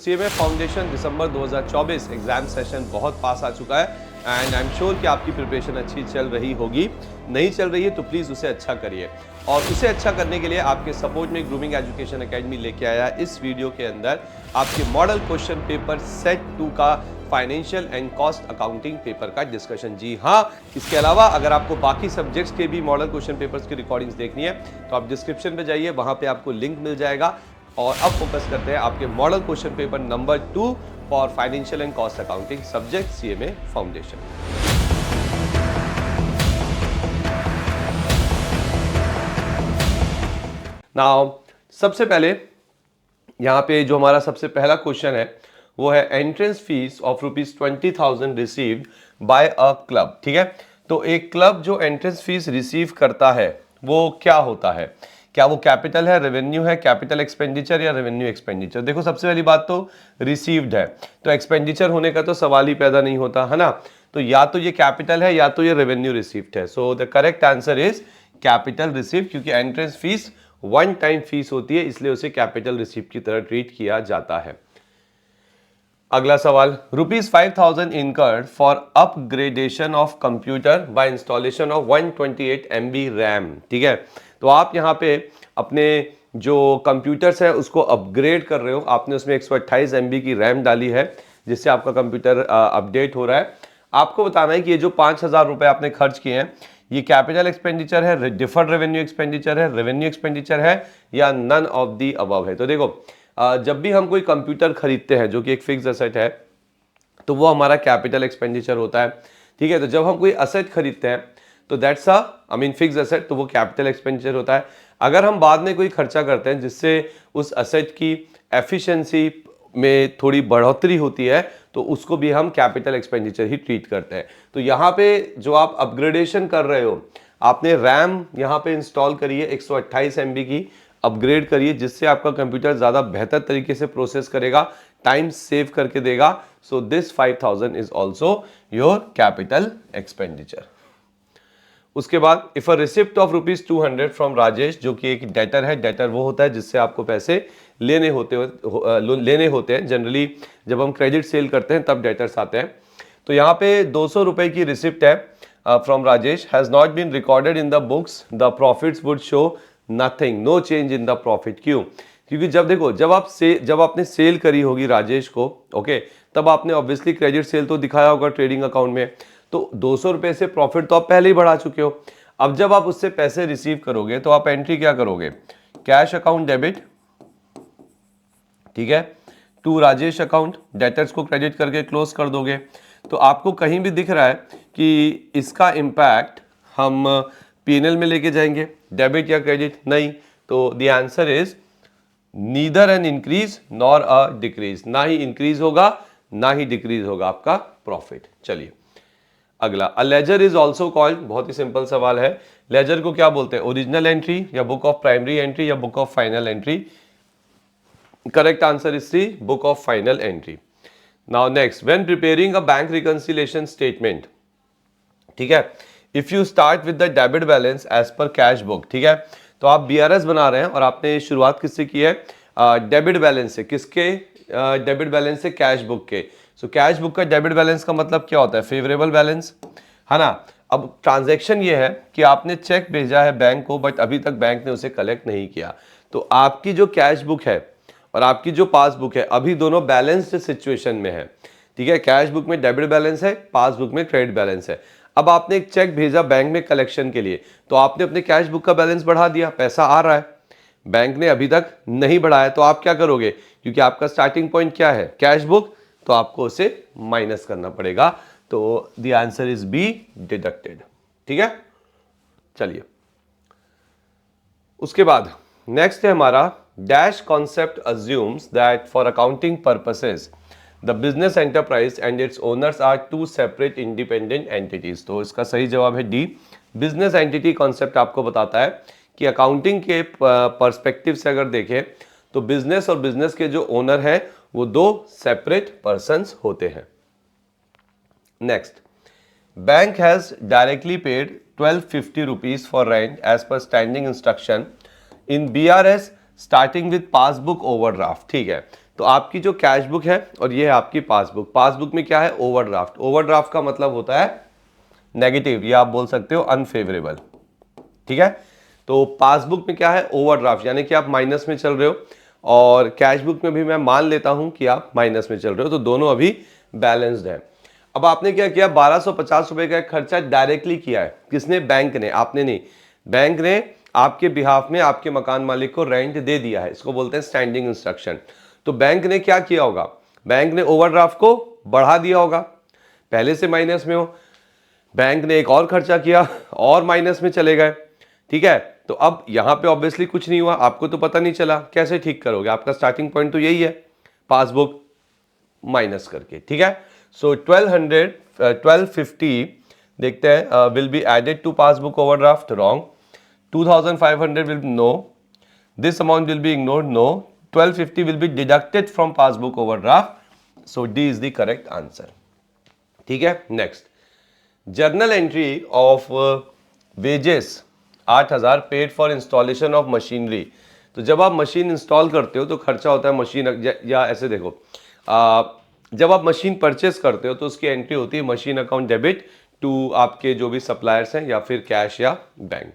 CMA foundation दिसंबर 2024 exam session बहुत पास आ चुका है एंड आई एम श्योर कि आपकी प्रिपरेशन अच्छी चल रही होगी। नहीं चल रही है तो प्लीज़ उसे अच्छा करिए, और उसे अच्छा करने के लिए आपके सपोर्ट में ग्रूमिंग एजुकेशन एकेडमी लेके आया इस वीडियो के अंदर आपके मॉडल क्वेश्चन पेपर सेट 2 का financial and cost accounting paper का डिस्कशन। जी हाँ, इसके अलावा अगर आपको बाकी सब्जेक्ट्स के भी मॉडल क्वेश्चन पेपर्स की रिकॉर्डिंग्स देखनी है तो आप डिस्क्रिप्शन में जाइए, वहां पे आपको लिंक मिल जाएगा। और अब फोकस करते हैं आपके model question paper number 2 for financial and cost accounting subject CMA foundation. Now सबसे पहले यहां पे जो हमारा सबसे पहला क्वेश्चन है वो है entrance fees of ₹20,000 received by a club. ठीक है, तो एक क्लब जो एंट्रेंस फीस रिसीव करता है वो क्या होता है? क्या वो कैपिटल है, रेवेन्यू है, कैपिटल एक्सपेंडिचर या रेवेन्यू एक्सपेंडिचर? देखो सबसे पहली बात तो रिसीव्ड है, तो एक्सपेंडिचर होने का तो सवाल ही पैदा नहीं होता है ना। तो या तो ये कैपिटल है या तो ये रेवेन्यू रिसीव्ड है। So the correct answer is capital received, क्योंकि entrance fees one time fees होती है इसलिए उसे कैपिटल रिसीव्ड की तरह ट्रीट किया जाता है। अगला सवाल, ₹5,000 incurred for upgradation of computer by installation of 128 MB RAM. ठीक है, तो आप यहाँ पे अपने जो कंप्यूटर्स है उसको अपग्रेड कर रहे हो, आपने उसमें 128 MB की रैम डाली है जिससे आपका कंप्यूटर अपडेट हो रहा है। आपको बताना है कि ये जो 5,000 रुपए आपने खर्च किए हैं ये कैपिटल एक्सपेंडिचर है, डिफर्ड रेवेन्यू एक्सपेंडिचर है, रेवेन्यू एक्सपेंडिचर है या नन ऑफ दी अबव है। तो देखो जब भी हम कोई कंप्यूटर खरीदते हैं जो कि एक फिक्स असेट है तो वो हमारा कैपिटल एक्सपेंडिचर होता है। ठीक है, तो जब हम कोई असेट खरीदते हैं तो that's I mean fix asset, तो वो कैपिटल एक्सपेंडिचर होता है। अगर हम बाद में कोई खर्चा करते हैं जिससे उस असेट की एफिशिएंसी में थोड़ी बढ़ोतरी होती है तो उसको भी हम कैपिटल एक्सपेंडिचर ही ट्रीट करते हैं। तो यहाँ पे जो आप अपग्रेडेशन कर रहे हो, आपने रैम यहाँ पे इंस्टॉल करिए 128 MB की, अपग्रेड करिए जिससे आपका कंप्यूटर ज़्यादा बेहतर तरीके से प्रोसेस करेगा, टाइम सेव करके देगा। So this 5,000 is also your capital expenditure. उसके बाद if a receipt of ₹200 from Rajesh, जो कि एक डेटर है, डेटर वो होता है जिससे आपको पैसे लेने होते हैं। जनरली जब हम क्रेडिट सेल करते हैं तब डेटर्स आते हैं। तो यहाँ पे 200 रुपए की रिसिप्ट है from Rajesh, has not been recorded in the books, the profits would show nothing, no change in the profit. क्यों? क्योंकि जब देखो जब आपने सेल करी होगी राजेश को, ओके, तब आपने ऑब्वियसली क्रेडिट सेल तो दिखाया होगा ट्रेडिंग अकाउंट में, तो 200 रुपए से प्रॉफिट तो आप पहले ही बढ़ा चुके हो। अब जब आप उससे पैसे रिसीव करोगे तो आप एंट्री क्या करोगे? कैश अकाउंट डेबिट, ठीक है, टू राजेश अकाउंट, डेटर्स को क्रेडिट करके क्लोज कर दोगे। तो आपको कहीं भी दिख रहा है कि इसका इंपैक्ट हम P&L में लेके जाएंगे, डेबिट या क्रेडिट? नहीं। तो the answer is neither an increase nor a decrease, ना ही इंक्रीज होगा ना ही डिक्रीज होगा आपका प्रॉफिट। चलिए अगला, अ लेजर इज ऑल्सो कॉल्ड, बहुत ही सिंपल सवाल है, लेजर को क्या बोलते हैं? ओरिजिनल एंट्री या बुक ऑफ प्राइमरी एंट्री या book of final entry? Correct answer is C, book of final entry. Now next, when preparing a bank reconciliation statement, ठीक है, if you start with the debit balance as per cash book, ठीक है, तो आप BRS बना रहे हैं और आपने शुरुआत किससे की है? डेबिट बैलेंस से। किसके डेबिट बैलेंस से? कैश बुक के। सो कैश बुक का डेबिट बैलेंस का मतलब क्या होता है? फेवरेबल बैलेंस, है ना। अब ट्रांजैक्शन ये है कि आपने चेक भेजा है बैंक को बट अभी तक बैंक ने उसे कलेक्ट नहीं किया, तो आपकी जो कैश बुक है और आपकी जो पासबुक है अभी दोनों बैलेंस्ड सिचुएशन में है। ठीक है, कैश बुक में डेबिट बैलेंस है, पासबुक में क्रेडिट बैलेंस है। अब आपने एक चेक भेजा बैंक में कलेक्शन के लिए, तो आपने अपने कैश बुक का बैलेंस बढ़ा दिया, पैसा आ रहा है, बैंक ने अभी तक नहीं बढ़ाया, तो आप क्या करोगे? क्योंकि आपका स्टार्टिंग पॉइंट क्या है? कैश बुक, तो आपको उसे माइनस करना पड़ेगा। तो the answer is B, deducted. ठीक है, चलिए उसके बाद नेक्स्ट है हमारा, dash concept assumes that for accounting purposes the business enterprise and its owners are two separate independent entities. तो इसका सही जवाब है डी, बिजनेस एंटिटी कॉन्सेप्ट आपको बताता है कि अकाउंटिंग के पर्सपेक्टिव से अगर देखें तो बिजनेस और बिजनेस के जो ओनर है वो दो सेपरेट पर्सन्स होते हैं। Next, bank has directly paid 1250 rupees for rent as per standing instruction in BRS starting with passbook overdraft. ठीक है, तो आपकी जो कैश बुक है और ये है आपकी पासबुक। पासबुक में क्या है? ओवरड्राफ्ट। ओवरड्राफ्ट का मतलब होता है नेगेटिव, या आप बोल सकते हो अनफेवरेबल, ठीक है। तो पासबुक में क्या है? ओवरड्राफ्ट, यानी कि आप माइनस में चल रहे हो, और कैश बुक में भी मैं मान लेता हूं कि आप माइनस में चल रहे हो, तो दोनों अभी बैलेंस्ड है। अब आपने क्या किया? 1250 रुपए का खर्चा डायरेक्टली किया है। किसने? बैंक ने, आपने नहीं। बैंक ने आपके बिहाफ में आपके मकान मालिक को रेंट दे दिया है, इसको बोलते हैं स्टैंडिंग इंस्ट्रक्शन। तो बैंक ने क्या किया होगा? बैंक ने ओवरड्राफ्ट को बढ़ा दिया होगा, पहले से माइनस में हो, बैंक ने एक और खर्चा किया और माइनस में चले गए, ठीक है। तो अब यहां पे ऑब्वियसली कुछ नहीं हुआ, आपको तो पता नहीं चला, कैसे ठीक करोगे? आपका स्टार्टिंग पॉइंट तो यही है, पासबुक माइनस करके, ठीक है। सो 1250 देखते हैं, will be added to passbook overdraft, wrong. 2500 will no, this amount will be ignored, no. 1250 will be deducted from passbook overdraft, so D is the correct answer, ठीक है। Next, journal entry of wages 8000 paid for installation of machinery. तो जब आप machine install करते हो तो खर्चा होता है मशीन, या ऐसे देखो, जब आप मशीन परचेस करते हो तो उसकी एंट्री होती है मशीन अकाउंट डेबिट टू आपके जो भी सप्लायर्स हैं, या फिर कैश या बैंक।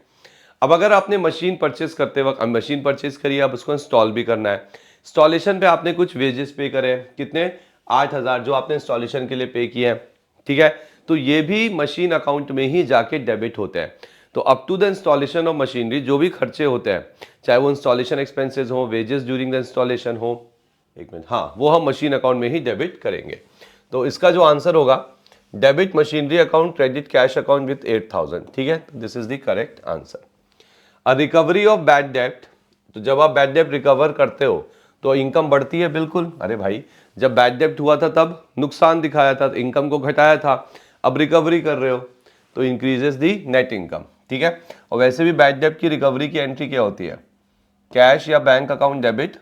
अब अगर आपने मशीन परचेस करते वक्त मशीन परचेस करी, अब उसको इंस्टॉल भी करना है, इंस्टॉलेशन पे आपने कुछ वेजेस पे करे, कितने? 8000 जो आपने इंस्टॉलेशन के लिए पे किए हैं, ठीक है। तो ये भी मशीन अकाउंट में ही जाके डेबिट होते हैं। तो up to the installation of machinery जो भी खर्चे होते हैं, चाहे वो इंस्टॉलेशन एक्सपेंसेस हो, वेजेस ड्यूरिंग द इंस्टॉलेशन हो, एक मिनट, हाँ, वो हम मशीन अकाउंट में ही डेबिट करेंगे। तो इसका जो आंसर होगा, debit machinery account, credit cash account with 8000, ठीक है। This is the correct answer. A recovery of bad डेप्ट, तो जब आप बैड डेप्ट रिकवर करते हो तो इनकम बढ़ती है, बिल्कुल। अरे भाई, जब बैड डेप्ट हुआ था तब नुकसान दिखाया था, तो इनकम को घटाया था, अब रिकवरी कर रहे हो तो इंक्रीजेस दी नेट इनकम, ठीक है। और वैसे भी बैड डेप्ट की रिकवरी की एंट्री क्या होती है? कैश या bank account debit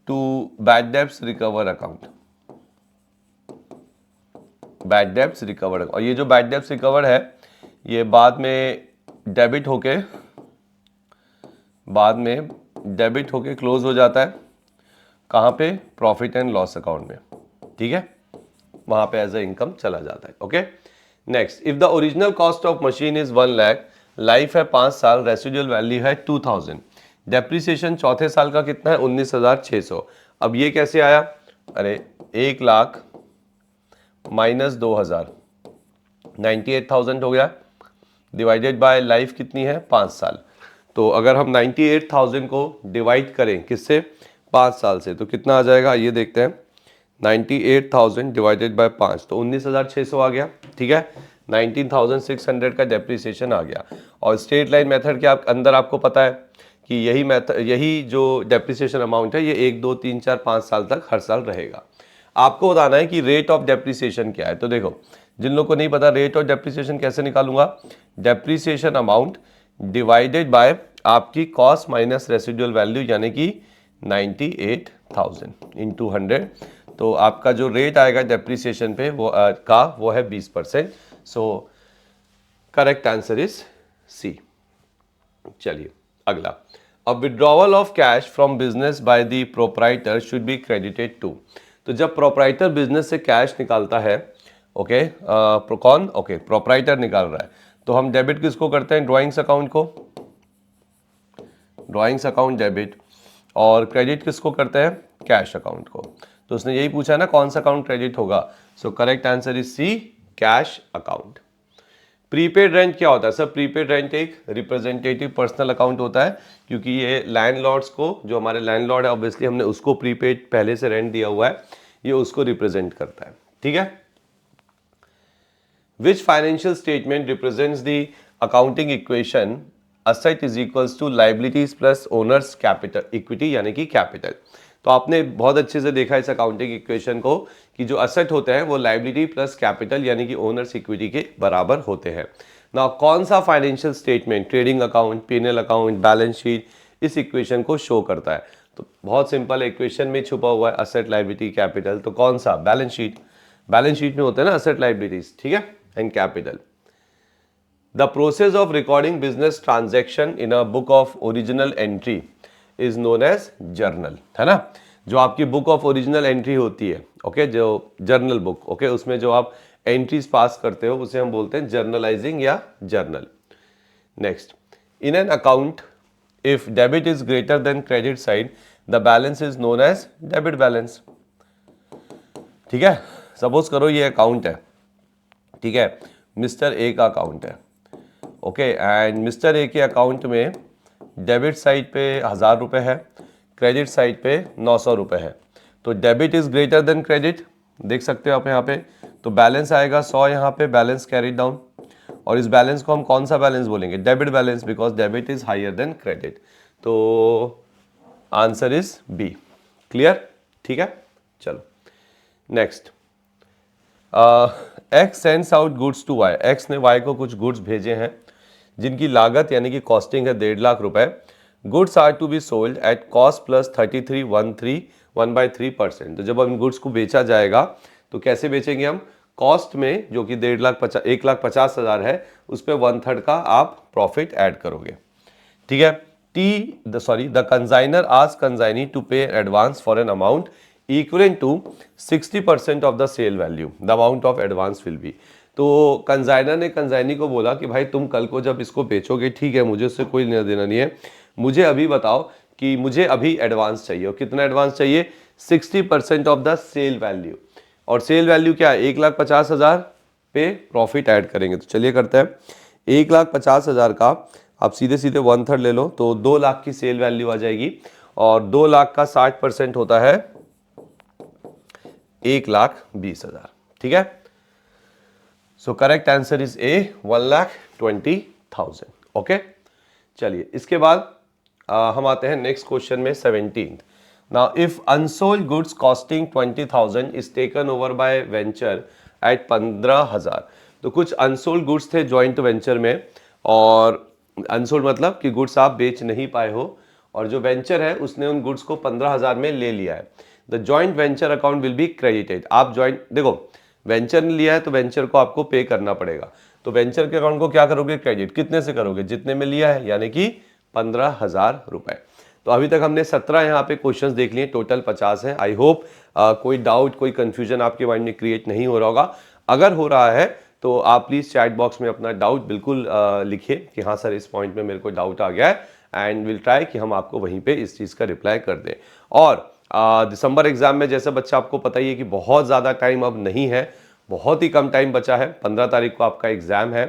to bad debts recover account, bad debts recover. और ये जो बैड डेप्ट्स रिकवर है, ये बाद में डेबिट होके क्लोज हो जाता है, कहाँ पे? प्रॉफिट एंड लॉस अकाउंट में, ठीक है, वहां पे एज ए इनकम चला जाता है, okay. Next, if the original cost of machine is 1 lakh, life है 5 साल, रेसिडुअल वैल्यू है 2000, डेप्रिसिएशन चौथे साल का कितना है? 19,600। अब ये कैसे आया? अरे 1 लाख माइनस 2000, 98,000 हो गया, डिवाइडेड बाय लाइफ कितनी है? 5 साल। तो अगर हम 98,000 को डिवाइड करें किससे? 5 साल से, तो कितना आ जाएगा? ये देखते हैं, 98,000 डिवाइडेड बाय 5, तो 19,600 आ गया, ठीक है। 19,600 का डेप्रिसिएशन आ गया। और स्ट्रेट लाइन मेथड के अंदर आपको पता है कि यही जो डेप्रिसिएशन अमाउंट है, ये 1, 2, 3, 4, 5 साल तक हर साल रहेगा। आपको बताना है कि रेट ऑफ डेप्रिसिएशन क्या है। तो देखो, जिन लोगों को नहीं पता रेट ऑफ डेप्रिसिएशन कैसे निकालूंगा, डेप्रिसिएशन अमाउंट डिवाइडेड बाय आपकी कॉस्ट माइनस रेसिडुअल वैल्यू, यानी कि 98,000 इंटू 100। तो आपका जो रेट आएगा डेप्रिसिएशन पे वो है 20%। So correct answer is C. चलिए अगला, a withdrawal of cash from business by the proprietor should be credited to. तो जब प्रोप्राइटर बिजनेस से कैश निकालता है, ओके, कौन? ओके, प्रोप्राइटर निकाल रहा है, तो हम डेबिट किसको करते हैं? ड्रॉइंग्स अकाउंट को, ड्रॉइंग्स अकाउंट डेबिट, और क्रेडिट किसको करते हैं? कैश अकाउंट को। तो उसने यही पूछा ना कौन सा अकाउंट क्रेडिट होगा, so correct answer is C, cash account. Prepaid rent क्या होता है सर? प्रीपेड रेंट एक रिप्रेजेंटेटिव पर्सनल अकाउंट होता है, क्योंकि ये लैंडलॉर्ड्स को, जो हमारे लैंडलॉर्ड है ऑब्वियसली हमने उसको प्रीपेड पहले से रेंट दिया हुआ है, ये उसको रिप्रेजेंट करता है, ठीक है। Which financial statement represents the accounting equation asset is equals to liabilities plus owners capital equity, यानी कि कैपिटल। तो आपने बहुत अच्छे से देखा इस अकाउंटिंग इक्वेशन को कि जो असेट होते हैं वो लाइबिलिटी प्लस कैपिटल यानी कि ओनर्स इक्विटी के बराबर होते हैं ना। कौन सा financial statement, trading account, PNL account, balance sheet इस इक्वेशन को शो करता है? तो बहुत सिंपल है, इक्वेशन में छुपा हुआ है असेट लाइबिलिटी कैपिटल, तो कौन सा? Balance sheet. बैलेंस शीट में होते हैं ना असेट लाइबिलिटीज, ठीक है, and capital. The process of recording business transaction in a book of original entry is known as journal, है ना। जो आपकी बुक ऑफ ओरिजिनल एंट्री होती है, ओके, जो जर्नल बुक, ओके, उसमें जो आप एंट्रीज पास करते हो उसे हम बोलते हैं जर्नलाइजिंग या journal. Next, in an account if debit is greater than credit side the balance is known as debit balance. ठीक है, सपोज करो ये अकाउंट है, ठीक है, मिस्टर ए का अकाउंट है, ओके, एंड मिस्टर ए के अकाउंट में डेबिट साइड पे 1000 रुपये है, क्रेडिट साइड पे 900 रुपये है। तो debit is greater than credit, देख सकते हो आप यहाँ पे, तो बैलेंस आएगा 100 यहाँ पे, बैलेंस कैरी डाउन, और इस बैलेंस को हम कौन सा बैलेंस बोलेंगे, debit balance, because debit is higher than credit. तो आंसर इज बी। क्लियर, ठीक है, चलो next. X sends out goods to Y, X ने वाई को कुछ गुड्स भेजे हैं जिनकी लागत यानी कि कॉस्टिंग है 1.5 लाख रुपए। Goods are to be sold at cost plus 33,131/3%। तो जब हम गुड्स को बेचा जाएगा तो कैसे बेचेंगे हम, कॉस्ट में जो कि 1,50,000 है उस पर 1/3 का आप प्रॉफिट ऐड करोगे। ठीक है, the consignor asked consignee to pay advance for an amount equivalent to 60% of the sale value, the amount of advance will be। तो कंसाइनर ने कंसाइनी को बोला कि भाई तुम कल को जब इसको बेचोगे, ठीक है, मुझे उससे कोई लेना देना नहीं है, मुझे अभी बताओ कि मुझे अभी एडवांस चाहिए, और कितना एडवांस चाहिए, 60% ऑफ द सेल वैल्यू। और सेल वैल्यू क्या है, 1,50,000 पे प्रॉफिट ऐड करेंगे। तो चलिए करते हैं, 1,50,000 का आप सीधे सीधे 1/3 ले लो तो 2 लाख की सेल वैल्यू आ जाएगी, और 2 लाख का 60% होता है 1,20,000। ठीक है, so correct answer is a, 1,20,000। Okay, चलिए इसके बाद हम आते हैं नेक्स्ट क्वेश्चन में, 17th। Now if unsold goods costing 20,000 is taken over by venture at 15,000। तो कुछ अनसोल्ड गुड्स थे जॉइंट वेंचर में, और अनसोल्ड मतलब कि गुड्स आप बेच नहीं पाए हो, और जो वेंचर है उसने उन गुड्स को 15,000 में ले लिया है। The joint venture account will be credited. आप जॉइंट, देखो वेंचर ने लिया है तो वेंचर को आपको पे करना पड़ेगा, तो वेंचर के अकाउंट को क्या करोगे, क्रेडिट। कितने से करोगे, जितने में लिया है, यानी कि 15,000 रुपए। तो अभी तक हमने 17 यहाँ पे क्वेश्चंस देख लिए, टोटल 50 हैं। आई होप कोई डाउट, कोई कंफ्यूजन आपके माइंड में क्रिएट नहीं हो रहा होगा। अगर हो रहा है तो आप प्लीज चैट बॉक्स में अपना डाउट बिल्कुल लिखिए कि हाँ सर इस पॉइंट में मेरे को डाउट आ गया है, एंड विल ट्राई कि हम आपको वहीं पे इस चीज़ का रिप्लाई कर दें। और दिसंबर एग्जाम में जैसे बच्चा, आपको पता ही है कि बहुत ज़्यादा टाइम अब नहीं है, बहुत ही कम टाइम बचा है। 15 तारीख को आपका एग्जाम है,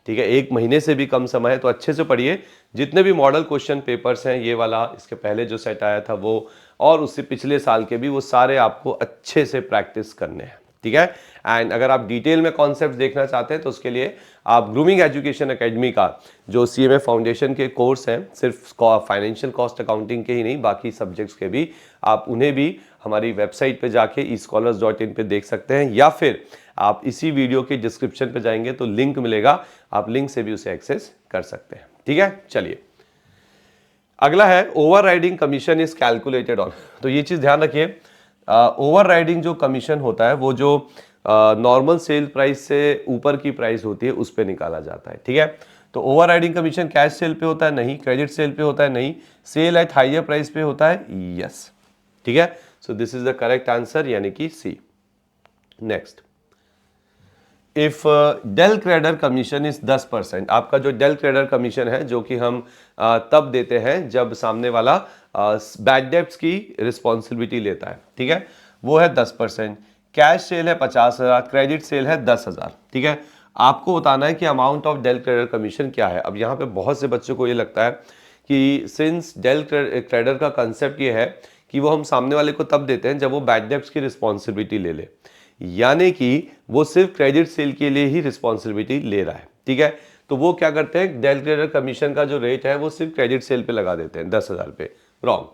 ठीक है, 1 महीने से भी कम समय है। तो अच्छे से पढ़िए, जितने भी मॉडल क्वेश्चन पेपर्स हैं, ये वाला, इसके पहले जो सेट आया था वो, और उससे पिछले साल के भी, वो सारे आपको अच्छे से प्रैक्टिस करने हैं। ठीक है, एंड अगर आप डिटेल में कॉन्सेप्ट देखना चाहते हैं तो उसके लिए आप ग्रूमिंग एजुकेशन एकेडमी का जो CMA फाउंडेशन के कोर्स हैं, सिर्फ फाइनेंशियल कॉस्ट अकाउंटिंग के ही नहीं, बाकी सब्जेक्ट्स के भी, आप उन्हें भी हमारी वेबसाइट पे जाके escholars.in पे देख सकते हैं, या फिर आप इसी वीडियो के डिस्क्रिप्शन पे जाएंगे तो लिंक मिलेगा, आप लिंक से भी उसे एक्सेस कर सकते हैं। ठीक है, चलिए अगला है over riding commission is calculated on. तो ये चीज ध्यान रखिए, ओवर राइडिंग जो कमीशन होता है वो जो नॉर्मल सेल प्राइस से ऊपर की प्राइस होती है उस पर निकाला जाता है। ठीक है, तो over riding commission cash cell पे होता है नहीं, क्रेडिट सेल पे होता है नहीं, सेल एट हाइयर प्राइस पे होता है, यस। ठीक है, so this is the correct answer, यानी कि C. Next, if del credere commission is 10%, आपका जो डेल क्रेडर कमीशन है जो कि हम तब देते हैं जब सामने वाला बैड डेब्ट्स की रिस्पॉन्सिबिलिटी लेता है, ठीक है, वो है 10%। कैश सेल है 50,000, क्रेडिट सेल है 10,000। ठीक है, आपको बताना है कि amount of del credere commission क्या है। अब यहाँ पे बहुत से बच्चों को ये लगता है कि सिंस डेल क्रेडर का कंसेप्ट ये है कि वो हम सामने वाले को तब देते हैं जब वो बैड डेब्ट्स की रिस्पॉन्सिबिलिटी ले ले, यानी कि वो सिर्फ क्रेडिट सेल के लिए ही रिस्पॉन्सिबिलिटी ले रहा है। ठीक है, तो वो क्या करते हैं, डेल क्रेडर कमीशन का जो रेट है वो सिर्फ क्रेडिट सेल पे लगा देते हैं 10,000 पे। रॉन्ग,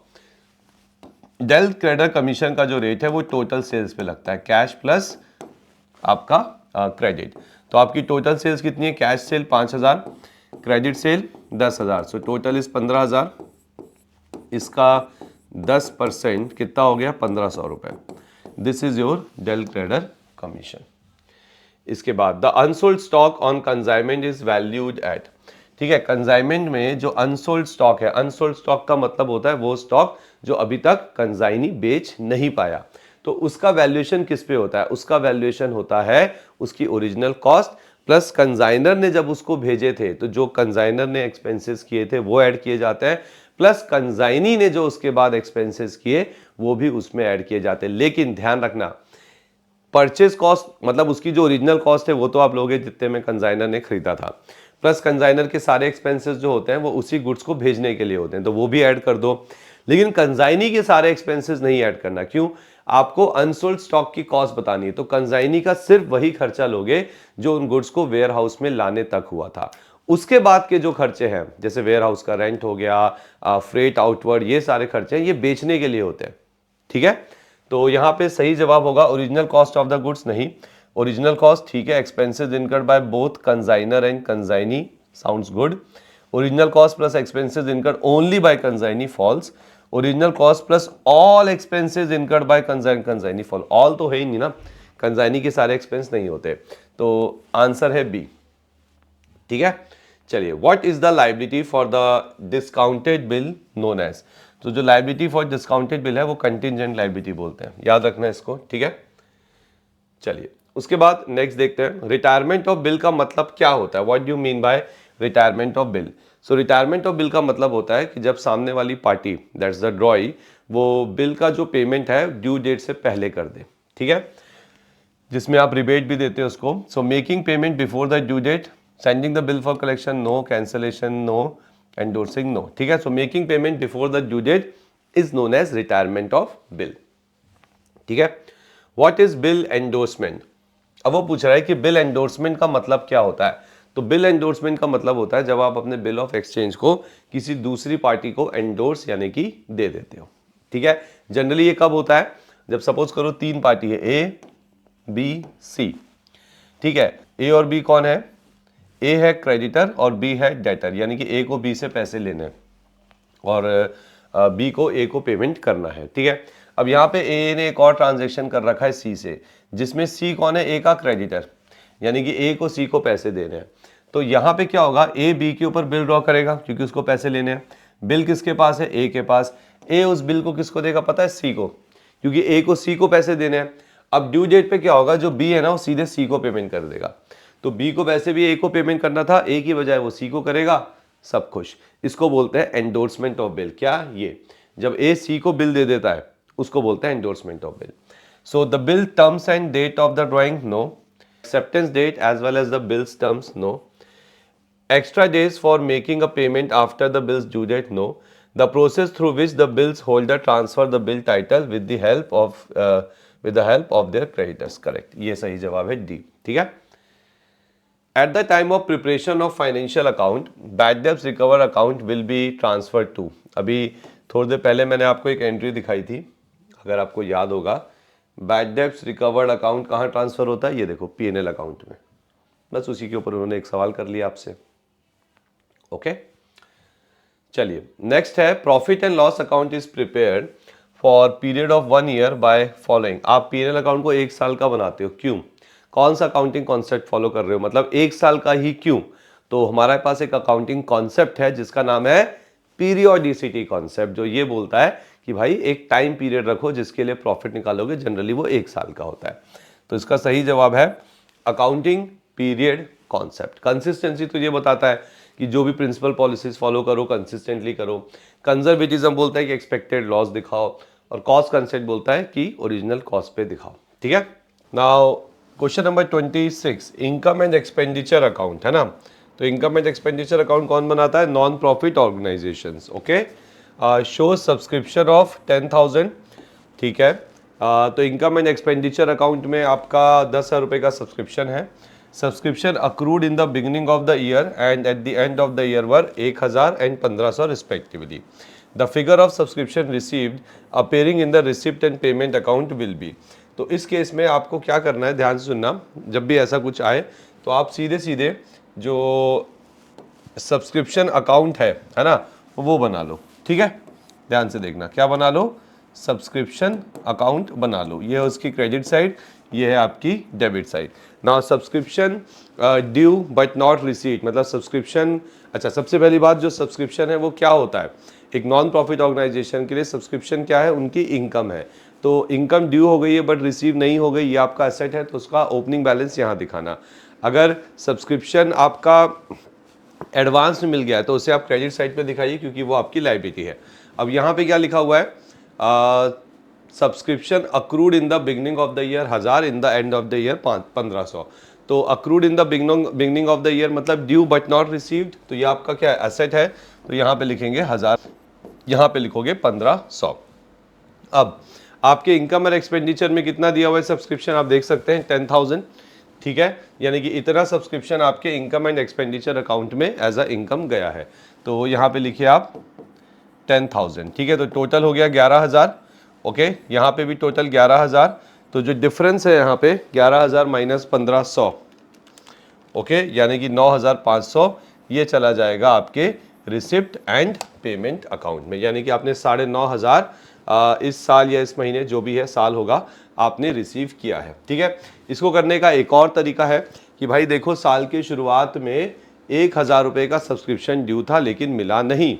डेल क्रेडर कमीशन का जो रेट है वो टोटल सेल्स पे लगता है, कैश प्लस आपका क्रेडिट। तो आपकी टोटल सेल्स कितनी है, cash sale 5,000, credit sale 10,000, so total is 15,000, इसका 10% कितना हो गया, 1,500 रुपए। This is your del credere commission. इसके बाद the unsold stock on consignment is valued at, ठीक है। कंसाइनमेंट में जो अनसोल्ड स्टॉक है, अनसोल्ड स्टॉक का मतलब होता है वो स्टॉक जो अभी तक कंसाइनी बेच नहीं पाया, तो उसका वैल्यूएशन किस पे होता है? उसका वैल्यूएशन होता है उसकी ओरिजिनल कॉस्ट प्लस कंसाइनर ने जब उसको भेजे थे तो जो कंसाइनर ने एक्सपेंसेस किए थे वो ऐड किए जाते हैं, प्लस कंसाइनी ने जो उसके बाद एक्सपेंसेस किए वो भी उसमें ऐड किए जाते हैं। लेकिन ध्यान रखना, परचेज कॉस्ट मतलब उसकी जो ओरिजिनल कॉस्ट है वो तो आप लोगे जितने में कंसाइनर ने खरीदा था, प्लस कंसाइनर के सारे एक्सपेंसेस जो होते हैं वो उसी गुड्स को भेजने के लिए होते हैं, तो वो भी ऐड कर दो। लेकिन कंसाइनी के सारे एक्सपेंसेस नहीं ऐड करना। क्यों? आपको अनसोल्ड स्टॉक की कॉस्ट बतानी है, तो कंसाइनी का सिर्फ वही खर्चा लोगे जो उन गुड्स को वेयर हाउस में लाने तक हुआ था। उसके बाद के जो खर्चे हैं, जैसे वेयर हाउस का रेंट हो गया, फ्रेट आउटवर्ड, ये सारे खर्चे हैं, ये बेचने के लिए होते हैं। ठीक है, तो यहां पे सही जवाब होगा original cost of the goods. नहीं, ओरिजिनल कॉस्ट ठीक है, expenses incurred by both consignor and consignee, sounds good. Original cost plus expenses incurred only by consignee, false. Original cost plus all expenses incurred by consignee, false. All तो है ही नहीं ना, consignee के सारे expense नहीं होते, तो आंसर है बी। ठीक है, चलिए, what is the liability for the discounted bill known as? तो जो लायबिलिटी फॉर डिस्काउंटेड बिल है वो कंटिजेंट लायबिलिटी बोलते हैं, याद रखना इसको। ठीक है, चलिए उसके बाद नेक्स्ट देखते हैं, रिटायरमेंट ऑफ बिल का मतलब क्या होता है? What do you mean by retirement of bill? So retirement of bill का मतलब होता है कि जब सामने वाली पार्टी, दैट्स द ड्रॉई, वो बिल का जो पेमेंट है ड्यू डेट से पहले कर दे। ठीक है, जिसमें आप रिबेट भी देते हो उसको। So making payment before the due date, sending the bill for collection, no. Cancellation, no. Endorsing, no. ठीक है, so making payment before the due date is known as retirement of bill. ठीक है, what is bill endorsement? अब वो पूछ रहा है कि बिल एंडोर्समेंट का मतलब क्या होता है। तो बिल एंडोर्समेंट का मतलब होता है जब आप अपने बिल ऑफ एक्सचेंज को किसी दूसरी पार्टी को एंडोर्स यानी कि दे देते हो। ठीक है, जनरली ये कब होता है? जब सपोज करो तीन पार्टी है, ए बी सी। ठीक है, ए और बी कौन है? ए है क्रेडिटर और बी है डेटर, यानी कि ए को बी से पैसे लेने और बी को ए को पेमेंट करना है। ठीक है, अब यहाँ पे ए ने एक और ट्रांजेक्शन कर रखा है सी से, जिसमें सी कौन है? ए का क्रेडिटर, यानी कि ए को सी को पैसे देने हैं। तो यहाँ पे क्या होगा? ए बी के ऊपर बिल ड्रॉ करेगा क्योंकि उसको पैसे लेने हैं। बिल किसके पास है? ए के पास। ए उस बिल को किसको देगा पता है? सी को, क्योंकि ए को सी को पैसे देने हैं। अब ड्यू डेट पे क्या होगा? जो बी है ना वो सीधे सी को पेमेंट कर देगा। तो बी को वैसे भी ए को पेमेंट करना था, ए की बजाय वो सी को करेगा, सब खुश। इसको बोलते हैं एंडोर्समेंट ऑफ बिल। क्या? ये जब ए सी को बिल दे देता है उसको बोलते हैं endorsement of bill. So the bill terms and date of the drawing, no. Acceptance date as well as the bill's terms, no. Extra days for making a payment after the bill's due date, no. The process through which the bills holder transfer the bill title with the help of their creditors, correct. ये सही जवाब है D. ठीक है, at the time of preparation of financial account, bad debts recover account will be transferred to। अभी थोड़ी देर पहले मैंने आपको एक एंट्री दिखाई थी, अगर आपको याद होगा, बैड डेब्ट्स रिकवर्ड अकाउंट कहाँ ट्रांसफर होता है? ये देखो पीएनएल अकाउंट में। बस उसी के ऊपर उन्होंने एक सवाल कर लिया आपसे। ओके, चलिए नेक्स्ट है, profit and loss account is prepared for period of 1 year by following. आप पीएनएल अकाउंट को 1 साल का बनाते हो, क्यों? कौन सा अकाउंटिंग कॉन्सेप्ट फॉलो कर रहे हो? मतलब 1 साल का ही क्यों? तो हमारे पास एक अकाउंटिंग कॉन्सेप्ट है जिसका नाम है पीरियोडिसिटी कॉन्सेप्ट, जो ये बोलता है कि भाई एक टाइम पीरियड रखो जिसके लिए प्रॉफिट निकालोगे, जनरली वो 1 साल का होता है। तो इसका सही जवाब है अकाउंटिंग पीरियड कॉन्सेप्ट। कंसिस्टेंसी तो ये बताता है कि जो भी प्रिंसिपल पॉलिसीज फॉलो करो कंसिस्टेंटली करो। कंजर्वेटिज्म बोलता है कि एक्सपेक्टेड लॉस दिखाओ, और कॉस्ट कंसेप्ट बोलता है कि ओरिजिनल कॉस्ट पे दिखाओ। ठीक है, now question number 26, income and expenditure account है ना। तो इनकम एंड एक्सपेंडिचर अकाउंट कौन बनाता है? Non profit organisations. Okay, show subscription of 10,000। ठीक है, तो इनकम एंड एक्सपेंडिचर अकाउंट में आपका 10,000 रुपये का सब्सक्रिप्शन है। Subscription accrued in the beginning of the year and at the end of the year were 1,000 and 1,500 respectively. The figure of subscription received appearing in the receipt and payment account will be. तो इस case में आपको क्या करना है, ध्यान से सुनना, जब भी ऐसा कुछ आए तो आप सीधे सीधे जो सब्सक्रिप्शन अकाउंट है ना, वो बना लो। ठीक है, ध्यान से देखना, क्या बना लो? सब्सक्रिप्शन अकाउंट बना लो। ये है उसकी क्रेडिट साइड, ये है आपकी debit side. Now subscription due but not receipt, मतलब सब्सक्रिप्शन, अच्छा सबसे पहली बात जो सब्सक्रिप्शन है वो क्या होता है, एक नॉन प्रॉफिट ऑर्गेनाइजेशन के लिए सब्सक्रिप्शन क्या है, उनकी इनकम है। तो इनकम ड्यू हो गई है बट रिसीव नहीं हो गई, ये आपका एसेट है, तो उसका ओपनिंग बैलेंस यहाँ दिखाना। अगर सब्सक्रिप्शन आपका एडवांस में मिल गया है तो उसे आप क्रेडिट साइड पे दिखाइए, क्योंकि वो आपकी लायबिलिटी है। अब यहाँ पे क्या लिखा हुआ है, subscription accrued in the beginning of the year 1000, in the end of the year 1500। तो accrued in the beginning of the year मतलब ड्यू बट नॉट रिसीव्ड, तो ये आपका क्या एसेट है, तो यहाँ पे लिखेंगे 1000, यहाँ पे लिखोगे 1500। अब आपके इनकम और एक्सपेंडिचर में कितना दिया हुआ है सब्सक्रिप्शन, आप देख सकते हैं 10,000, ठीक है, यानी कि इतना सब्सक्रिप्शन आपके इनकम एंड एक्सपेंडिचर अकाउंट में एज अ इनकम गया है। तो यहाँ पे लिखिए आप 10,000, ठीक है, तो टोटल हो गया 11,000। ओके, यहाँ पे भी टोटल 11,000, तो जो डिफरेंस है यहाँ पे 11,000 माइनस 1500, ओके, यानी कि 9,500, ये चला जाएगा आपके रिसिप्ट एंड पेमेंट अकाउंट में, यानी कि आपने 9,500 इस साल या इस महीने जो भी है साल होगा आपने रिसीव किया है। ठीक है, इसको करने का एक और तरीका है कि भाई देखो साल के शुरुआत में 1,000 रुपये का सब्सक्रिप्शन ड्यू था लेकिन मिला नहीं,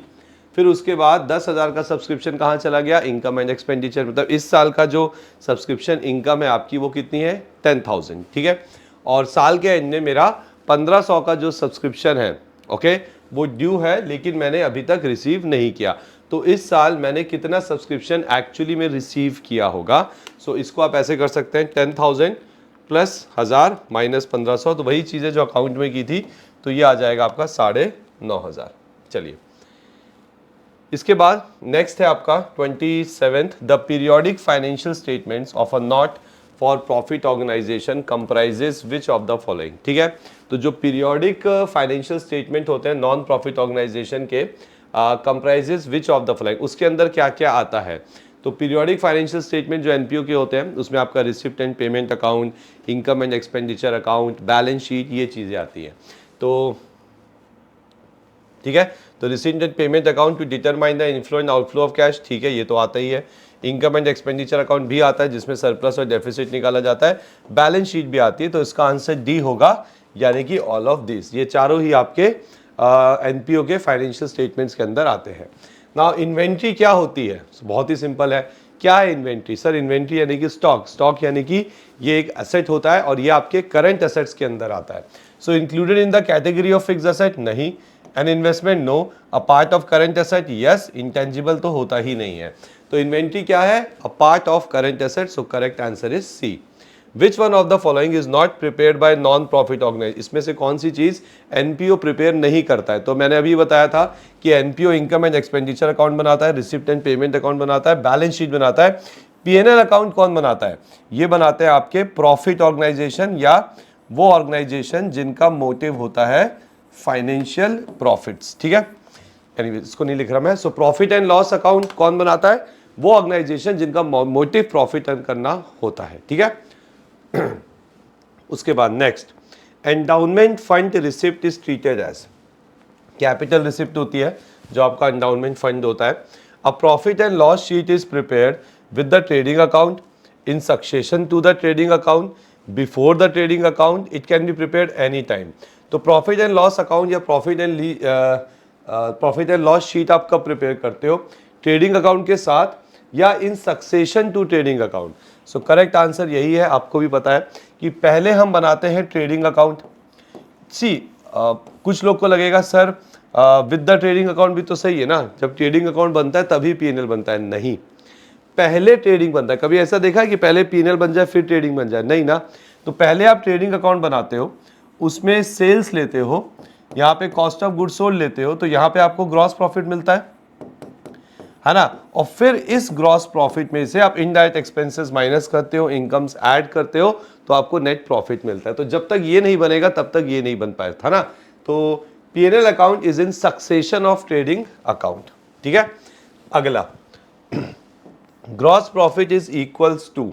फिर उसके बाद 10,000 का सब्सक्रिप्शन कहाँ चला गया, इनकम एंड एक्सपेंडिचर, मतलब इस साल का जो सब्सक्रिप्शन इनकम है आपकी वो कितनी है 10,000, ठीक है, और साल के एंड में मेरा 1500 का जो सब्सक्रिप्शन है, ओके, वो ड्यू है लेकिन मैंने अभी तक रिसीव नहीं किया, तो इस साल मैंने कितना सब्सक्रिप्शन एक्चुअली में रिसीव किया होगा। सो इसको आप ऐसे कर सकते हैं 10,000 प्लस 1000 माइनस 1500, तो वही चीज़ें जो अकाउंट में की थी, तो ये आ जाएगा आपका 9,500। चलिए, इसके बाद नेक्स्ट है आपका 27th, the periodic financial statements of a not for profit organization comprises which of the following. ठीक है, तो जो पीरियोडिक फाइनेंशियल स्टेटमेंट होते हैं नॉन प्रॉफिट ऑर्गेनाइजेशन के, comprises which of the following, उसके अंदर क्या क्या आता है। तो पीरियोडिक फाइनेंशियल स्टेटमेंट जो एनपीओ के होते हैं उसमें आपका receipt and payment account, income and expenditure account, balance sheet, ये चीज़ें आती हैं। तो ठीक है, तो receipt and payment account to determine the inflow and outflow of cash, ठीक है, ये तो आता ही है। इनकम एंड एक्सपेंडिचर अकाउंट भी आता है जिसमें सरप्लस और डेफिसिट निकाला जाता है, बैलेंस शीट भी आती है, तो इसका आंसर डी होगा, यानी कि ऑल ऑफ दिस, ये चारों ही आपके एनपीओ के फाइनेंशियल स्टेटमेंट्स के अंदर आते हैं। नाउ इन्वेंट्री क्या होती है, बहुत ही सिंपल है, क्या है इन्वेंट्री सर, इन्वेंट्री यानी कि स्टॉक, स्टॉक यानी कि ये एक एसेट होता है और ये आपके करंट एसेट्स के अंदर आता है। So included in the category of fixed asset, नहीं, an investment, no, a part of current asset, yes, intangible तो होता ही नहीं है। तो इन्वेंट्री क्या है, a part of current asset, so correct answer is C. Which one of the following is not prepared by non profit organisation, इसमें से कौन सी चीज एनपीओ प्रिपेयर नहीं करता है। तो मैंने अभी बताया था कि NPO income and expenditure account बनाता है, रिसिप्ट एंड पेमेंट अकाउंट बनाता है, बैलेंस शीट बनाता है, पीएनएल अकाउंट कौन बनाता है, ये बनाते हैं आपके प्रॉफिट ऑर्गेनाइजेशन या वो ऑर्गेनाइजेशन जिनका मोटिव होता है फाइनेंशियल प्रॉफिट्स। ठीक है, एनीवे इसको नहीं लिख रहा मैं। So profit and loss account कौन बनाता है, वो ऑर्गेनाइजेशन जिनका मोटिव प्रॉफिट अर्न करना होता है। ठीक है, उसके बाद next, endowment fund receipt is treated as, capital receipt होती है जो आपका एंडाउनमेंट फंड होता है। A profit and loss sheet is prepared with the trading account, in succession to the trading account, before the trading account, it can be prepared any time. तो profit and loss account या profit and loss sheet आप कब prepare करते हो, trading account के साथ या in succession to trading account. So correct answer यही है, आपको भी पता है कि पहले हम बनाते हैं ट्रेडिंग अकाउंट। सी कुछ लोग को लगेगा sir with the trading account भी तो सही है ना, जब ट्रेडिंग अकाउंट बनता है तभी पीएनएल बनता है, नहीं, पहले ट्रेडिंग बनता है। कभी ऐसा देखा है कि पहले पीएनएल बन जाए फिर ट्रेडिंग बन जाए, नहीं ना। तो पहले आप ट्रेडिंग अकाउंट बनाते हो, उसमें सेल्स लेते हो, यहाँ पे कॉस्ट ऑफ गुड्स सोल्ड लेते हो, तो यहाँ पे आपको ग्रॉस प्रॉफिट मिलता है ना, और फिर इस ग्रॉस प्रॉफिट में से आप इनडायरेक्ट एक्सपेंसेस माइनस करते हो, इनकम्स ऐड करते हो, तो आपको नेट प्रॉफिट मिलता है। तो जब तक ये नहीं बनेगा तब तक ये नहीं बन पाया था ना। तो PNL account is in succession of trading account. ठीक है, अगला gross profit is equals to,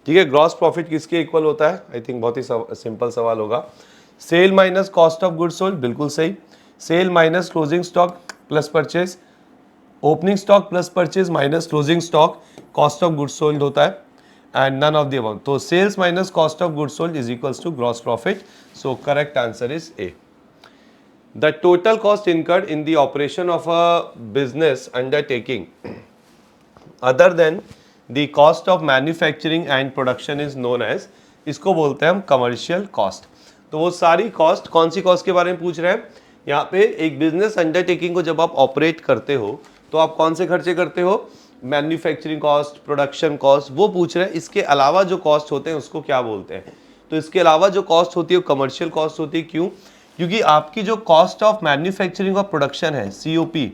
ठीक है, ग्रॉस प्रॉफिट किसके इक्वल होता है, आई थिंक बहुत ही सिंपल सवाल होगा, sale minus cost of goods sold, बिल्कुल सही, sale minus closing stock plus purchase, opening stock plus purchase minus closing stock cost of goods sold होता है, and none of the above. So sales minus cost of goods sold is equals to gross profit. So correct answer is A. The total cost incurred in the operation of a business undertaking other than the cost of manufacturing and production is known as, इसको बोलते हैं हम commercial cost. तो वो सारी cost, कौन सी cost के बारे में पूछ रहे हैं यहाँ पे? एक बिजनेस अंडरटेकिंग को जब आप ऑपरेट करते हो तो आप कौन से खर्चे करते हो? मैन्युफैक्चरिंग कॉस्ट, प्रोडक्शन कॉस्ट, वो पूछ रहे हैं. इसके अलावा जो कॉस्ट होते हैं उसको क्या बोलते हैं? तो इसके अलावा जो कॉस्ट होती है वो कमर्शियल कॉस्ट होती है. क्यों? क्योंकि आपकी जो कॉस्ट ऑफ मैन्युफैक्चरिंग और प्रोडक्शन है COP,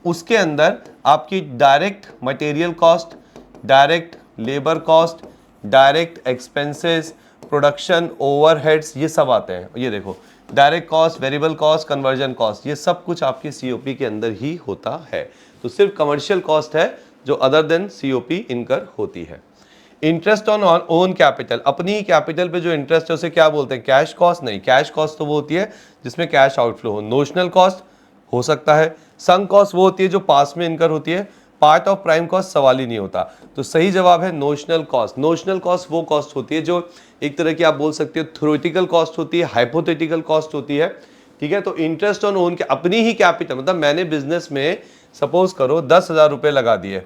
उसके अंदर आपकी direct material cost, direct labour cost, direct expenses, production overheads, ये सब आते हैं. ये देखो, direct cost, variable cost, conversion cost, ये सब कुछ आपके COP के अंदर ही होता है. तो सिर्फ कमर्शियल कॉस्ट है जो अदर देन COP इनकर होती है. इंटरेस्ट ऑन ओन कैपिटल, अपनी कैपिटल पे जो इंटरेस्ट है उसे क्या बोलते हैं? कैश कॉस्ट नहीं. कैश कॉस्ट तो वो होती है जिसमें कैश आउटफ्लो हो. नोशनल कॉस्ट हो सकता है. संक कॉस्ट वो होती है जो पास में इनकर होती है. पार्ट ऑफ प्राइम कॉस्ट सवाल ही नहीं होता. तो सही जवाब है नोशनल कॉस्ट. नोशनल कॉस्ट वो कॉस्ट होती है जो एक तरह की आप बोल सकते हो थ्योरेटिकल कॉस्ट होती है, हाइपोथेटिकल कॉस्ट होती है. ठीक है, तो इंटरेस्ट ऑन ओन, अपनी ही कैपिटल, मतलब मैंने बिजनेस में सपोज करो 10,000 रुपये लगा दिए.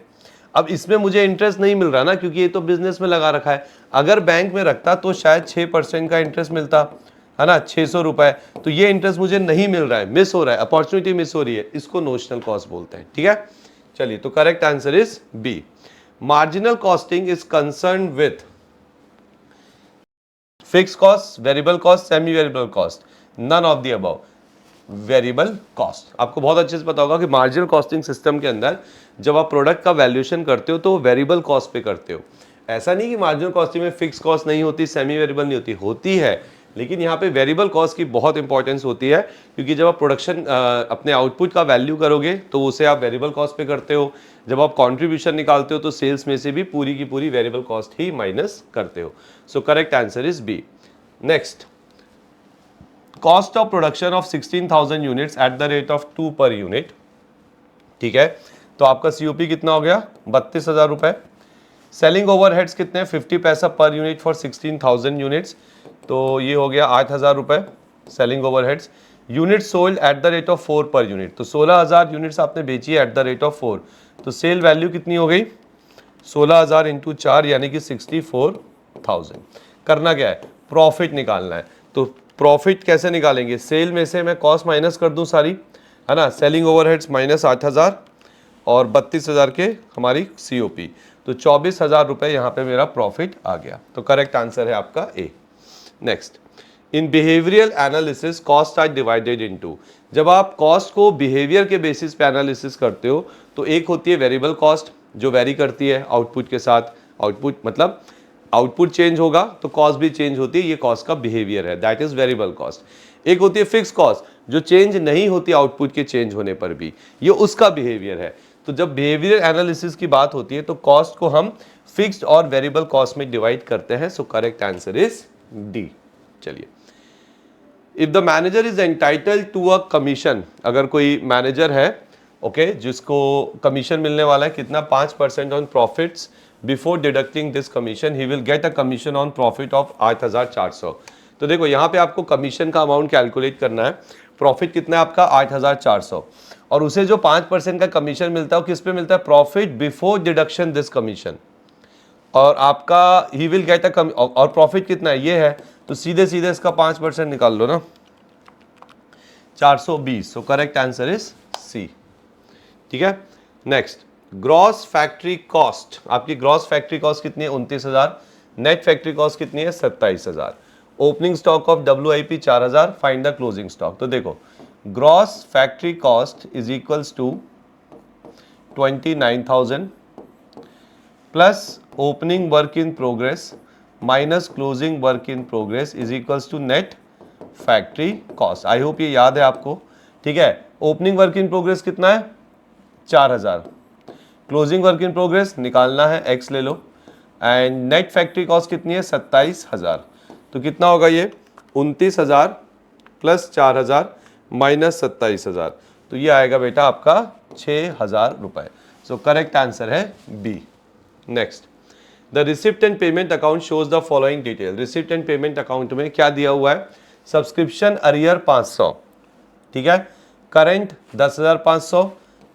अब इसमें मुझे इंटरेस्ट नहीं मिल रहा ना, क्योंकि ये तो बिजनेस में लगा रखा है. अगर बैंक में रखता तो शायद 6% का इंटरेस्ट मिलता है ना, 600 रुपए. तो ये इंटरेस्ट मुझे नहीं मिल रहा है, मिस हो रहा है, अपॉर्चुनिटी मिस हो रही है, इसको नोशनल कॉस्ट बोलते हैं. ठीक है, चलिए, तो correct answer is B. Marginal costing is concern with fix cost, variable cost, semi variable cost, none of the above. Variable cost, आपको बहुत अच्छे से पता होगा कि मार्जिनल कॉस्टिंग सिस्टम के अंदर जब आप प्रोडक्ट का वैल्यूएशन करते हो तो वेरिएबल कॉस्ट पे करते हो. ऐसा नहीं कि मार्जिनल कॉस्टिंग में फिक्स कॉस्ट नहीं होती, सेमी वेरिएबल नहीं होती, होती है, लेकिन यहाँ पे वेरिएबल कॉस्ट की बहुत इंपॉर्टेंस होती है. क्योंकि जब आप प्रोडक्शन अपने आउटपुट का वैल्यू करोगे तो उसे आप वेरिएबल कॉस्ट पे करते हो. जब आप कॉन्ट्रीब्यूशन निकालते हो तो सेल्स में से भी पूरी की पूरी वेरिएबल कॉस्ट ही माइनस करते हो. So correct answer is B. Next, cost of production of 16,000 units at the rate of 2 per unit. ठीक है, तो आपका COP कितना हो गया? 32,000 रुपए. सेलिंग ओवरहेड्स कितने? 50 पैसा पर यूनिट फॉर 16,000 यूनिट्स. तो ये हो गया 8,000 रुपए selling overheads. Unit sold at the rate of 4 per unit. तो 16,000 यूनिट्स आपने बेची एट द रेट ऑफ 4. तो सेल वैल्यू कितनी हो गई? 16,000 इंटू 4 यानी कि 64,000. करना क्या है? प्रॉफिट निकालना है. तो प्रॉफिट कैसे निकालेंगे? सेल में से मैं कॉस्ट माइनस कर दूं सारी, है ना. सेलिंग ओवरहेड्स माइनस 8,000 और 32,000 के हमारी COP. तो 24,000 रुपए यहाँ पे मेरा प्रॉफिट आ गया. तो करेक्ट आंसर है आपका A. Next, in behavioural analysis cost are divided into. जब आप कॉस्ट को बिहेवियर के बेसिस पे एनालिसिस करते हो तो एक होती है वेरिएबल कॉस्ट जो वेरी करती है आउटपुट के साथ. आउटपुट मतलब आउटपुट चेंज होगा तो कॉस्ट भी चेंज होती है, ये कॉस्ट का बिहेवियर है, दैट इज वेरिएबल कॉस्ट. एक होती है फिक्स कॉस्ट जो चेंज नहीं होती आउटपुट के चेंज होने पर भी, ये उसका बिहेवियर है. तो जब बिहेवियर एनालिसिस की बात होती है तो कॉस्ट को हम फिक्स्ड और वेरिएबल कॉस्ट में डिवाइड करते हैं. So correct answer is D. चलिए, if the manager is entitled to a commission, अगर कोई मैनेजर है ओके जिसको कमीशन मिलने वाला है कितना? 5% on profits. Before deducting this commission he will get a commission on profit of 8,400. तो देखो यहाँ पे आपको कमीशन का अमाउंट कैलकुलेट करना है. प्रॉफिट कितना है आपका? 8,400. और उसे जो 5% का कमीशन मिलता है वो किस पे मिलता है? Profit before deduction this commission. और आपका ही विल गेट अ और प्रॉफिट कितना है? ये है. तो सीधे सीधे इसका 5% निकाल लो ना, 420. So correct answer is C. ठीक है, नेक्स्ट, ग्रॉस फैक्ट्री कॉस्ट. आपकी ग्रॉस फैक्ट्री कॉस्ट कितनी है? 29,000. नेट फैक्ट्री कॉस्ट कितनी है? 27,000. Opening stock of WIP 4,000. Find the closing stock. तो देखो, gross factory cost is equals to 29,000 plus opening work in progress minus closing work in progress is equals to net factory cost. I hope ये याद है आपको. ठीक है, opening work in progress कितना है? 4,000. क्लोजिंग वर्क इन प्रोग्रेस निकालना है, एक्स ले लो. एंड नेट फैक्ट्री कॉस्ट कितनी है? 27,000. तो कितना होगा ये? 29,000 प्लस 4,000 माइनस 27,000. तो ये आएगा बेटा आपका 6,000 रुपए. सो करेक्ट आंसर है B. Next, the receipt and payment account shows the following detail. Receipt and payment account में क्या दिया हुआ है, सब्सक्रिप्शन अरियर 500, ठीक है, current 10,500,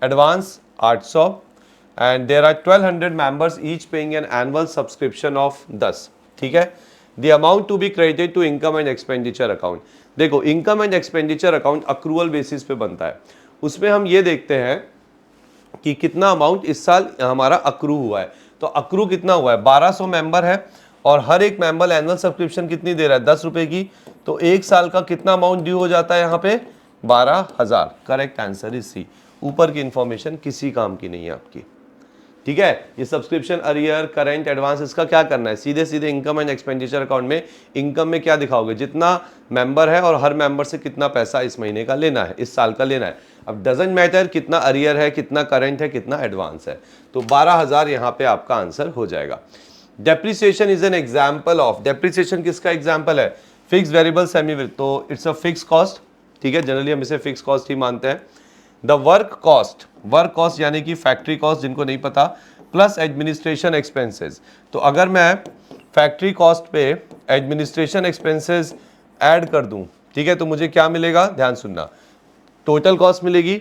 advance 800 and there are 1200 members each paying an annual subscription of 10, ठीक है। The amount to be credited to income and expenditure account. देखो income and expenditure account accrual basis पे बनता है, उसमें हम ये देखते हैं कि कितना अमाउंट इस साल हमारा अक्रू हुआ है। तो अक्रू कितना हुआ है, 1200 मेंबर है और हर एक मेंबर एनुअल सब्सक्रिप्शन कितनी दे रहा है, 10 रुपए की। तो एक साल का कितना अमाउंट ड्यू हो जाता है यहाँ पे, 12,000। Correct answer is C. ऊपर की इंफॉर्मेशन किसी काम की नहीं है आपकी, ठीक है। ये सब्सक्रिप्शन अरियर करेंट एडवांस इसका क्या करना है, सीधे सीधे इनकम एंड एक्सपेंडिचर अकाउंट में इनकम में क्या दिखाओगे, जितना मेंबर है और हर मेंबर से कितना पैसा इस महीने का लेना है, इस साल का लेना है। अब डजंट मैटर कितना अरियर है, कितना करंट है, कितना एडवांस है। तो 12,000 यहाँ पे आपका आंसर हो जाएगा। Depreciation is an example of, depreciation किसका एग्जाम्पल है, फिक्स वेरिएबल सेमी, तो इट्स अ फिक्स कॉस्ट, ठीक है, जनरली हम इसे फिक्स कॉस्ट ही मानते हैं। द वर्क कॉस्ट यानी कि फैक्ट्री कॉस्ट, जिनको नहीं पता, प्लस एडमिनिस्ट्रेशन एक्सपेंसेस। तो अगर मैं फैक्ट्री कॉस्ट पे एडमिनिस्ट्रेशन एक्सपेंसेस ऐड कर दूं, ठीक है, तो मुझे क्या मिलेगा, ध्यान सुनना, टोटल कॉस्ट मिलेगी,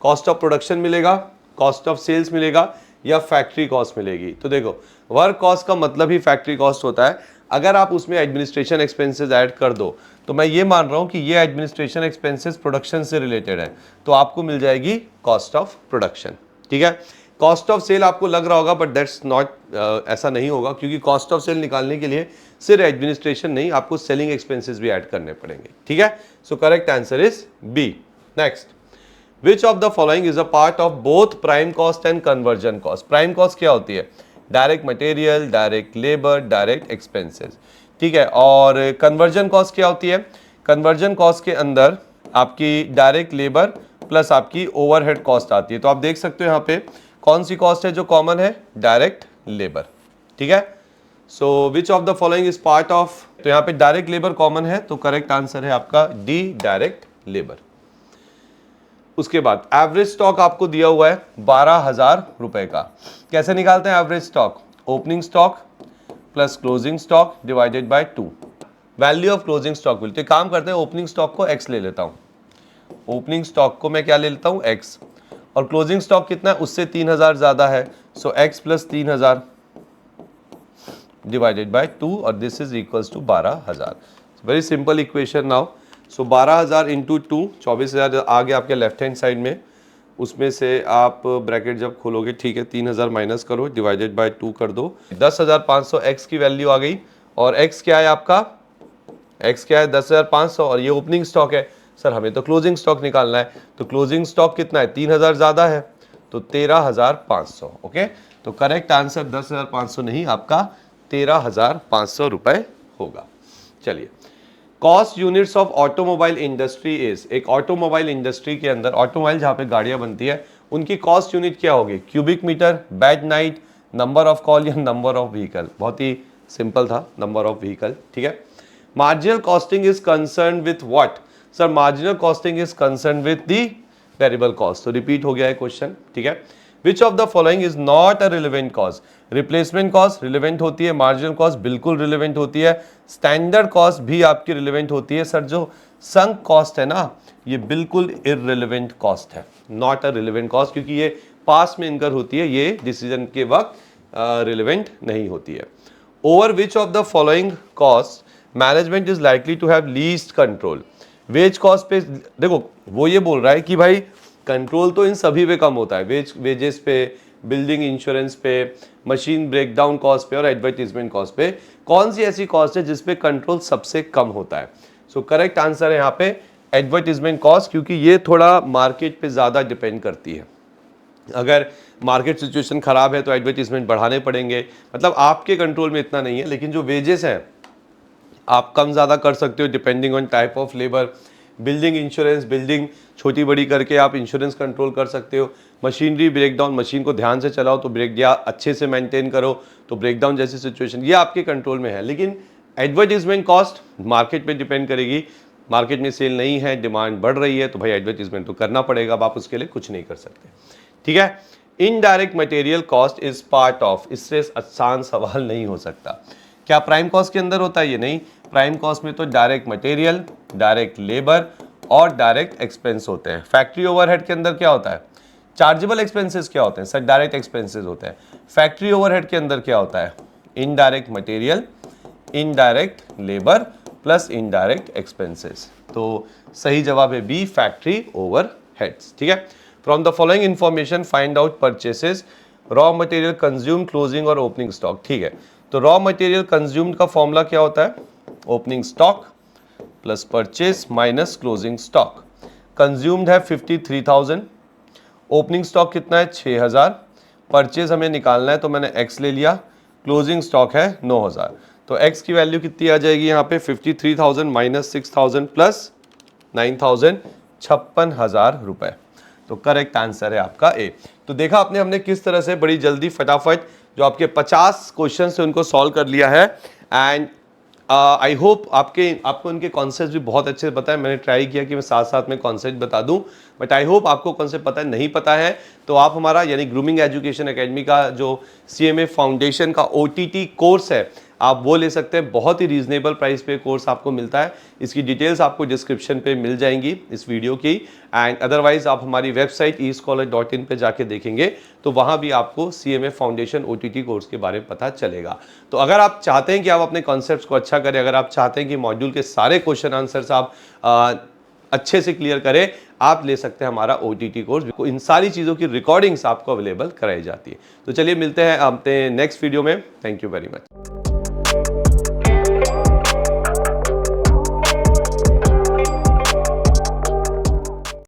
कॉस्ट ऑफ प्रोडक्शन मिलेगा, कॉस्ट ऑफ सेल्स मिलेगा या फैक्ट्री कॉस्ट मिलेगी। तो देखो वर्क कॉस्ट का मतलब ही फैक्ट्री कॉस्ट होता है। अगर आप उसमें एडमिनिस्ट्रेशन एक्सपेंसेस ऐड कर दो तो मैं ये मान रहा हूं कि ये एडमिनिस्ट्रेशन एक्सपेंसेस प्रोडक्शन से रिलेटेड है, तो आपको मिल जाएगी कॉस्ट ऑफ प्रोडक्शन, ठीक है। कॉस्ट ऑफ सेल आपको लग रहा होगा बट दैट्स नॉट, ऐसा नहीं होगा, क्योंकि कॉस्ट ऑफ सेल निकालने के लिए सिर्फ एडमिनिस्ट्रेशन नहीं, आपको सेलिंग एक्सपेंसेस भी ऐड करने पड़ेंगे, ठीक है। So correct answer is B. Next, which of the following is a part of both prime cost and conversion cost. Prime cost क्या होती है, direct material, direct labour, direct expenses, ठीक है। और कन्वर्जन कॉस्ट क्या होती है, कन्वर्जन कॉस्ट के अंदर आपकी डायरेक्ट लेबर प्लस आपकी ओवरहेड कॉस्ट आती है। तो आप देख सकते हो यहाँ पे कौन सी कॉस्ट है जो कॉमन है, डायरेक्ट लेबर, ठीक है। So which of the following is part of, तो यहाँ पे डायरेक्ट लेबर कॉमन है, तो करेक्ट आंसर है आपका डी, डायरेक्ट लेबर। उसके बाद एवरेज स्टॉक आपको दिया हुआ है 12,000 रुपए का। कैसे निकालते हैं average stock, opening stock plus closing stock divided by 2, value of closing stock will. तो काम करते हैं, ओपनिंग स्टॉक को x ले लेता हूं, ओपनिंग स्टॉक को मैं क्या ले लेता हूं, x, और क्लोजिंग स्टॉक कितना है, उससे 3,000 ज्यादा है, so x plus 3,000 divided by 2 और this is equals to 12,000। Very simple equation now. So 12,000 into 2, 24,000 आ गया आपके लेफ्ट हैंड साइड में, उसमें से आप ब्रैकेट जब खोलोगे, ठीक है, 3,000 माइनस करो, डिवाइडेड बाय 2 कर दो, 10,500 x की वैल्यू आ गई। और x क्या है आपका, x क्या है 10,500, और ये ओपनिंग स्टॉक है। सर हमें तो क्लोजिंग स्टॉक निकालना है, तो क्लोजिंग स्टॉक कितना है, 3,000 ज्यादा है, तो 13,500। ओके, तो करेक्ट आंसर 10,500 नहीं, आपका 13,500 रुपए होगा। चलिए, cost units of automobile industry is, एक ऑटोमोबाइल इंडस्ट्री के अंदर, ऑटोमोबाइल जहां पे गाड़ियां बनती है, उनकी कॉस्ट यूनिट क्या होगी, cubic metre, bed night, number of call या नंबर ऑफ व्हीकल। बहुत ही सिंपल था, नंबर ऑफ व्हीकल, ठीक है। Marginal costing is concern with what, sir marginal costing is concern with the variable cost. तो repeat हो गया है क्वेश्चन, ठीक है। Which of the following is not a relevant cost, replacement cost relevant होती है, मार्जिनल कॉस्ट बिल्कुल relevant होती है, स्टैंडर्ड कॉस्ट भी आपकी रिलेवेंट होती है। सर जो संक कॉस्ट है ना, ये बिल्कुल इररिलेवेंट कॉस्ट है, नॉट अ रिलेवेंट कॉस्ट, क्योंकि ये पास में इनकर होती है, ये डिसीजन के वक्त रिलेवेंट नहीं होती है। Over which of the following cost management is likely to have least control, wage cost पे देखो, वो ये बोल रहा है कि भाई कंट्रोल तो इन सभी पे कम होता है, वेजेस पे, बिल्डिंग इंश्योरेंस पे, मशीन ब्रेकडाउन कॉस्ट पे और एडवर्टीजमेंट कॉस्ट पे, कौन सी ऐसी कॉस्ट है जिसपे कंट्रोल सबसे कम होता है। सो करेक्ट आंसर है यहाँ पे एडवर्टीजमेंट कॉस्ट, क्योंकि ये थोड़ा मार्केट पे ज़्यादा डिपेंड करती है। अगर मार्केट सिचुएशन खराब है तो एडवर्टीजमेंट बढ़ाने पड़ेंगे, मतलब आपके कंट्रोल में इतना नहीं है, लेकिन जो वेजेस हैं आप कम ज़्यादा कर सकते हो depending on type of labour. Building insurance, building छोटी बड़ी करके आप इंश्योरेंस कंट्रोल कर सकते हो। मशीनरी ब्रेकडाउन, मशीन को ध्यान से चलाओ तो ब्रेक, या अच्छे से मेंटेन करो तो ब्रेकडाउन जैसी सिचुएशन, ये आपके कंट्रोल में है। लेकिन एडवर्टीजमेंट कॉस्ट मार्केट पे डिपेंड करेगी, मार्केट में सेल नहीं है, डिमांड बढ़ रही है, तो भाई एडवर्टीजमेंट तो करना पड़ेगा, अब आप उसके लिए कुछ नहीं कर सकते, ठीक है। Indirect material cost is part of, इससे आसान सवाल नहीं हो सकता। क्या प्राइम कॉस्ट के अंदर होता है ये? नहीं, प्राइम कॉस्ट में तो डायरेक्ट मटेरियल, डायरेक्ट लेबर और डायरेक्ट एक्सपेंस होते हैं। फैक्ट्री ओवरहेड के अंदर क्या होता है? चार्जेबल एक्सपेंसेस क्या होते हैं? सर डायरेक्ट एक्सपेंसेस होते हैं। फैक्ट्री ओवरहेड के अंदर क्या होता है? Indirect material, indirect labour plus indirect expenses. तो सही जवाब है बी, फैक्ट्री ओवरहेड्स। ठीक है। From the following information find out purchases, raw material consume, closing और ओपनिंग स्टॉक। ठीक है, तो रॉ मटेरियल कंज्यूम्ड का फॉर्मूला क्या होता है? Opening stock plus purchase minus closing stock. Consumed है 53,000, ओपनिंग स्टॉक कितना है? 6,000, परचेज हमें निकालना है तो मैंने x ले लिया, क्लोजिंग स्टॉक है 9,000। तो x की वैल्यू कितनी आ जाएगी यहाँ पे? 53,000 माइनस 6,000 प्लस 9,000, 56,000 रुपए। तो करेक्ट आंसर है आपका ए। तो देखा आपने हमने किस तरह से बड़ी जल्दी फटाफट जो आपके 50 क्वेश्चन से उनको सॉल्व कर लिया है। एंड आई होप आपको इनके कॉन्सेप्ट भी बहुत अच्छे से पता है। मैंने ट्राई किया कि मैं साथ साथ में कॉन्सेप्ट बता दूं, बट आई होप आपको कॉन्सेप्ट पता है। नहीं पता है तो आप हमारा यानी ग्रूमिंग एजुकेशन एकेडमी का जो CMA फाउंडेशन का OTT कोर्स है, आप वो ले सकते हैं। बहुत ही रीजनेबल प्राइस पे कोर्स आपको मिलता है। इसकी डिटेल्स आपको डिस्क्रिप्शन पे मिल जाएंगी इस वीडियो की। एंड अदरवाइज आप हमारी वेबसाइट escholar.in पे जाके देखेंगे तो वहां भी आपको CMA फाउंडेशन OTT कोर्स के बारे में पता चलेगा। तो अगर आप चाहते हैं कि आप अपने कॉन्सेप्ट्स को अच्छा करें, अगर आप चाहते हैं कि मॉड्यूल के सारे क्वेश्चन आंसर्स आप अच्छे से क्लियर करें, आप ले सकते हैं हमारा OTT कोर्स। इन सारी चीज़ों की रिकॉर्डिंग्स आपको अवेलेबल कराई जाती है। तो चलिए मिलते हैं अपने नेक्स्ट वीडियो में। Thank you very much.